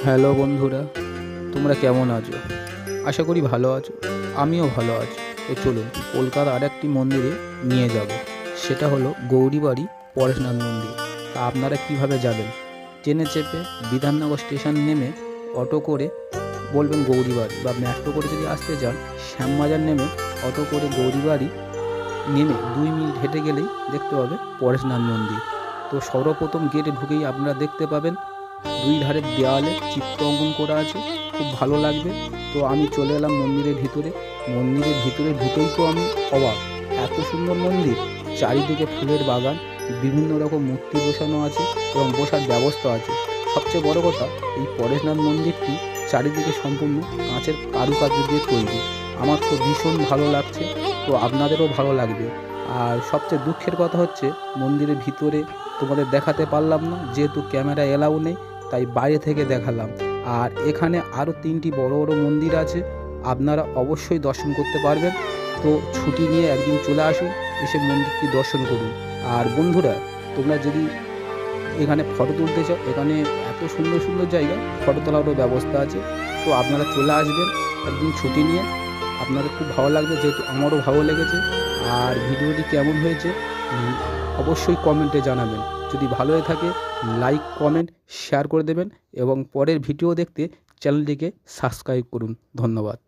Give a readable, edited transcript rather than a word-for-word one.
Hello বন্ধুরা, তোমরা কেমন আছো? আশা করি ভালো আছো। আমিও ভালো আছি। তো চলুন কলকাতার আরেকটি মন্দিরে নিয়ে যাব। সেটা হলো গৌরীবাড়ি পরেশনাথ মন্দির। তা আপনারা কিভাবে যাবেন? ট্রেনে চেপে বিধাননগর স্টেশন নেমে অটো করে বলবেন গৌরীবাড়ি, বা মেট্রো করে যদি আসতে চান শ্যামবাজার নেমে অটো করে গৌরীবাড়ি নেমে 2 মিনিট হেঁটে গেলেই দেখতে পাবে পরেশনাথ মন্দির। তো সর্বপ্রথম গেটে ঢুকেই আপনারা দেখতে পাবেন দুই ধারের দেওয়ালে চিত্র অঙ্কন করা আছে, খুব ভালো লাগবে। তো আমি চলে এলাম মন্দিরের ভিতরে। মন্দিরের ভিতরে ঢুকেই তো আমি অবাক, এত সুন্দর মন্দির, চারিদিকে ফুলের বাগান, বিভিন্ন রকম মূর্তি বসানো আছে এবং বসার ব্যবস্থা আছে। সবচেয়ে বড় কথা, এই পরেশনাথ মন্দিরটি চারিদিকে সম্পূর্ণ কাঁচের কারুকার্য দিয়ে তৈরি। আমার তো ভীষণ ভালো লাগছে, তো আপনাদেরও ভালো লাগবে। আর সবচেয়ে দুঃখের কথা হচ্ছে মন্দিরের ভিতরে তোমাদের দেখাতে পারলাম না, যেহেতু ক্যামেরা এলাও নেই, তাই বাইরে থেকে দেখালাম। আর এখানে আরও 3টি বড় বড় মন্দির আছে, আপনারা অবশ্যই দর্শন করতে পারবেন। তো ছুটি নিয়ে একদিন চলে আসুন, এসে মন্দিরটি দর্শন করুন। আর বন্ধুরা, তোমরা যদি এখানে ফটো তুলতে চাও, এখানে এত সুন্দর সুন্দর জায়গা, ফটো তোলারও ব্যবস্থা আছে। তো আপনারা চলে আসবেন একদিন ছুটি নিয়ে, আপনাদের খুব ভালো লাগবে, যেহেতু আমারও ভালো লেগেছে। আর ভিডিওটি কেমন হয়েছে অবশ্যই কমেন্টে জানাবেন। যদি ভালো হয়ে থাকে লাইক কমেন্ট শেয়ার করে দেবেন এবং পরের ভিডিও দেখতে চ্যানেলটিকে সাবস্ক্রাইব করুন। ধন্যবাদ।